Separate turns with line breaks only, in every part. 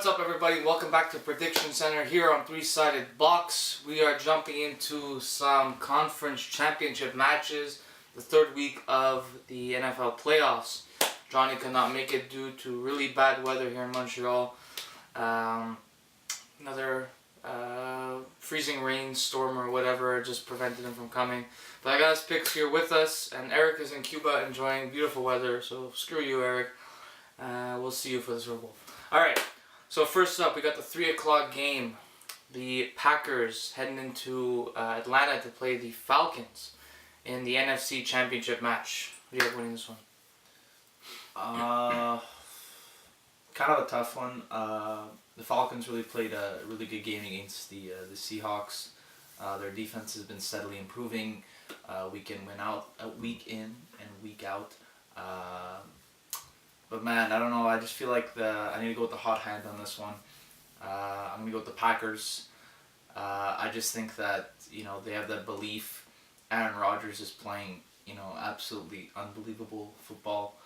What's up, everybody? Welcome back to Prediction Center here on Three-Sided Box. We are jumping into some conference championship matches, the third week of the NFL playoffs. Johnny could not make it due to really bad weather here in Montreal. Another freezing rain, storm, or whatever just prevented him from coming. But I got his picks here with us, and Eric is in Cuba enjoying beautiful weather, so screw you, Eric. We'll see you for the Super Bowl. Alright, so first up, we got the 3 o'clock game. The Packers heading into Atlanta to play the Falcons in the NFC Championship match. Who do you have winning this one?
Kind of a tough one. The Falcons really played a really good game against the Seahawks. Their defense has been steadily improving week in and week out. But man, I don't know. I just feel like I need to go with the hot hand on this one. I'm gonna go with the Packers. I just think that they have that belief. Aaron Rodgers is playing absolutely unbelievable football.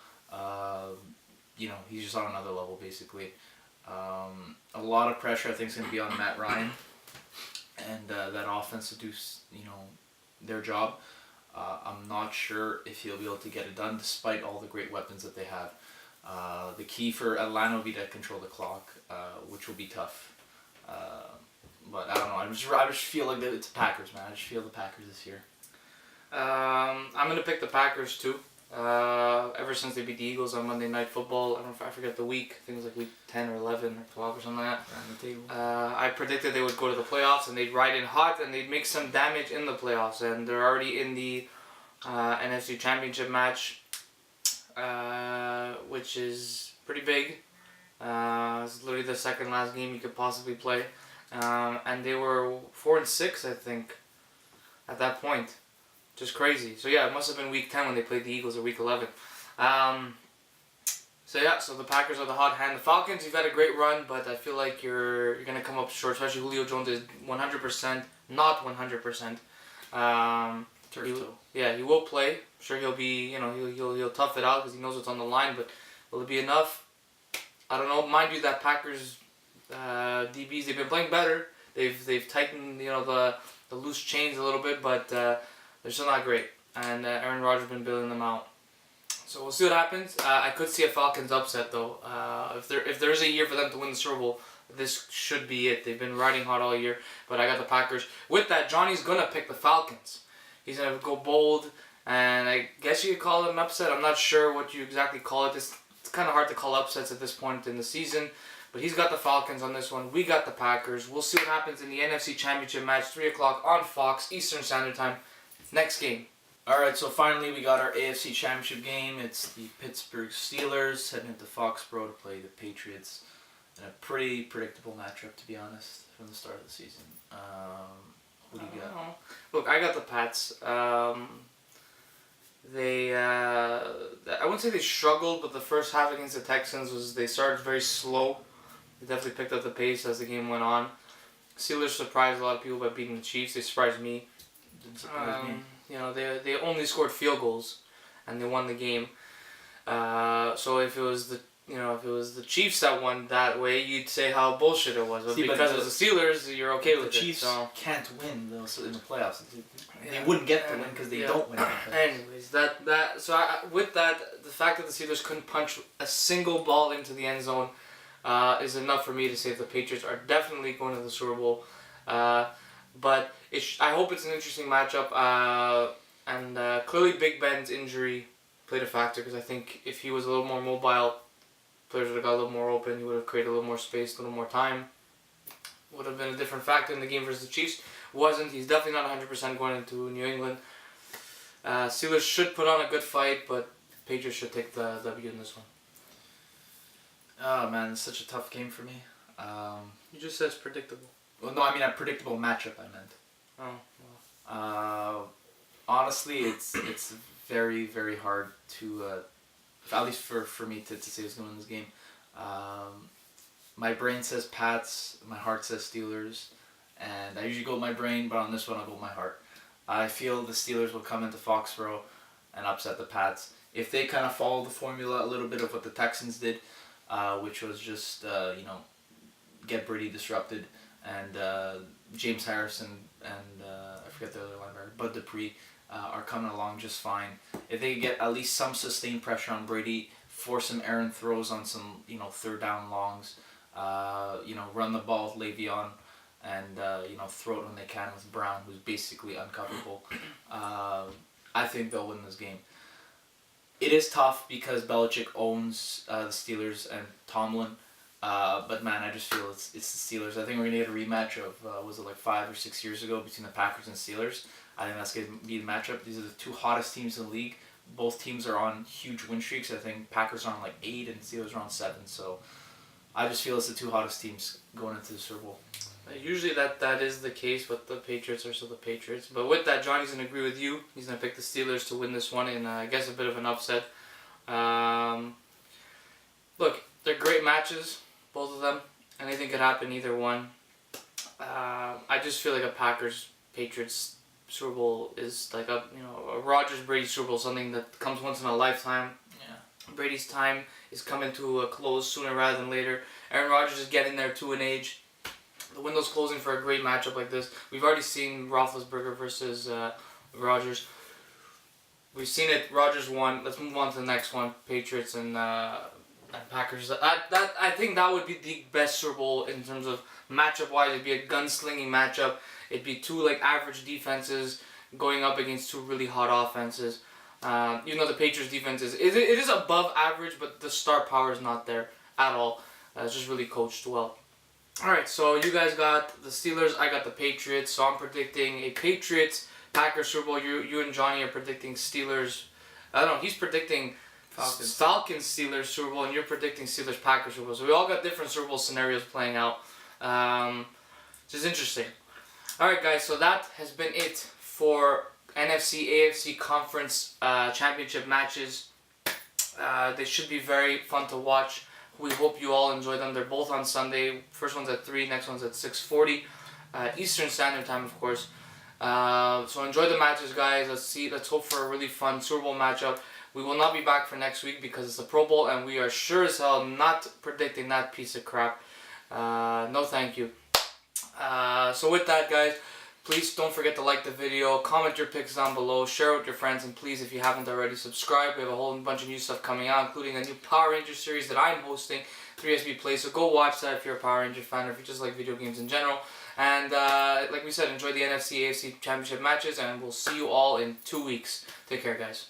He's just on another level basically. A lot of pressure I think is gonna be on Matt Ryan and that offense to do their job. I'm not sure if he'll be able to get it done despite all the great weapons that they have. The key for Atlanta will be to control the clock, which will be tough. But I don't know. I just feel like it's Packers, man. I just feel the Packers this year.
I'm gonna pick the Packers too. Ever since they beat the Eagles on Monday Night Football, I forget the week. I think it was like week 10 or 11 or 12 or something like that.
On the table.
I predicted they would go to the playoffs and they'd ride in hot and they'd make some damage in the playoffs. And they're already in the NFC Championship match, which is pretty big. It's literally the second last game you could possibly play. And they were 4-6, I think, at that point. Just crazy. So yeah, it must have been week 10 when they played the Eagles, or week 11. So the Packers are the hot hand. The Falcons, you've had a great run, but I feel like you're gonna come up short. Especially Julio Jones is 100%, not 100%. He will play. I'm sure he'll be, he'll tough it out because he knows what's on the line. But will it be enough? I don't know. Mind you, that Packers DBs, they've been playing better. They've tightened the loose chains a little bit, but they're still not great. And Aaron Rodgers has been bailing them out. So we'll see what happens. I could see a Falcons upset though. If there's a year for them to win the Super Bowl, this should be it. They've been riding hot all year, but I got the Packers. With that, Johnny's gonna pick the Falcons. He's gonna go bold, and I guess you could call it an upset. I'm not sure what you exactly call it. It's kind of hard to call upsets at this point in the season. But he's got the Falcons on this one. We got the Packers. We'll see what happens in the NFC Championship match, 3 o'clock on Fox, Eastern Standard Time. Next game.
Alright, so finally we got our AFC Championship game. It's the Pittsburgh Steelers heading into Foxborough to play the Patriots. In a pretty predictable matchup, to be honest, from the start of the season. What do you got?
Look, I got the Pats. I wouldn't say they struggled, but the first half against the Texans they started very slow. They definitely picked up the pace as the game went on. Steelers surprised a lot of people by beating the Chiefs. They surprised me.
Didn't surprise me.
They only scored field goals, and they won the game. So if it was the Chiefs that won that way, you'd say how bullshit it was. But because it was the Steelers, you're okay with it.
The Chiefs can't win in the playoffs. They wouldn't get the win because they don't win.
Anyways, with that, the fact that the Steelers couldn't punch a single ball into the end zone is enough for me to say that the Patriots are definitely going to the Super Bowl. But I hope it's an interesting matchup. And clearly Big Ben's injury played a factor because I think if he was a little more mobile, players would have got a little more open. He would have created a little more space, a little more time. Would have been a different factor in the game versus the Chiefs. Wasn't. He's definitely not 100% going into New England. Steelers should put on a good fight, but Patriots should take the W in this one.
Oh man, it's such a tough game for me.
You just said it's predictable.
Well, no, I mean a predictable matchup. I meant.
Oh. Well.
Honestly, it's very very hard to, at least for me to say who's going to win this game. My brain says Pats, my heart says Steelers, and I usually go with my brain, but on this one I'll go with my heart. I feel the Steelers will come into Foxborough and upset the Pats. If they kind of follow the formula a little bit of what the Texans did, which was just get Brady disrupted, and James Harrison and I forget the other linebacker, Bud Dupree are coming along just fine. If they get at least some sustained pressure on Brady, force some errant throws on some third down longs, run the ball with Le'Veon, and throw it when they can with Brown, who's basically uncoverable. I think they'll win this game. It is tough because Belichick owns the Steelers and Tomlin, but man, I just feel it's the Steelers. I think we're gonna get a rematch of was it like 5 or 6 years ago between the Packers and Steelers. I think that's gonna be the matchup. These are the two hottest teams in the league. Both teams are on huge win streaks. I think Packers are on like 8 and Steelers are on 7. So I just feel it's the two hottest teams going into the Super Bowl.
Usually that is the case, but the Patriots are still the Patriots. But with that, Johnny's going to agree with you. He's going to pick the Steelers to win this one in, I guess, a bit of an upset. Look, they're great matches, both of them. Anything could happen, either one. I just feel like a Packers-Patriots Super Bowl is like a Rodgers-Brady Super Bowl, something that comes once in a lifetime. Yeah. Brady's time is coming to a close sooner rather than later. Aaron Rodgers is getting there to an age. The window's closing for a great matchup like this. We've already seen Roethlisberger versus Rodgers. We've seen it. Rodgers won. Let's move on to the next one. Patriots and Packers. I think that would be the best Super Bowl in terms of matchup wise. It'd be a gunslinging matchup. It'd be two like average defenses going up against two really hot offenses. Even though the Patriots defense it is above average, but the star power is not there at all. It's just really coached well. Alright, so you guys got the Steelers, I got the Patriots, so I'm predicting a Patriots-Packers Super Bowl. You and Johnny are predicting Steelers, I don't know, he's predicting Falcons-Steelers Super Bowl, and you're predicting Steelers-Packers Super Bowl. So we all got different Super Bowl scenarios playing out. Which is interesting. Alright guys, so that has been it for NFC, AFC Conference Championship matches. They should be very fun to watch. We hope you all enjoy them. They're both on Sunday. First one's at 3, next one's at 6:40 Eastern Standard Time, of course. So enjoy the matches, guys. Let's hope for a really fun Super Bowl matchup. We will not be back for next week because it's the Pro Bowl, and we are sure as hell not predicting that piece of crap. No, thank you. So with that, guys, please don't forget to like the video, comment your picks down below, share it with your friends, and please, if you haven't already, subscribe. We have a whole bunch of new stuff coming out, including a new Power Ranger series that I'm hosting, 3SB Play. So go watch that if you're a Power Ranger fan or if you just like video games in general. And like we said, enjoy the NFC, AFC Championship matches, and we'll see you all in 2 weeks. Take care, guys.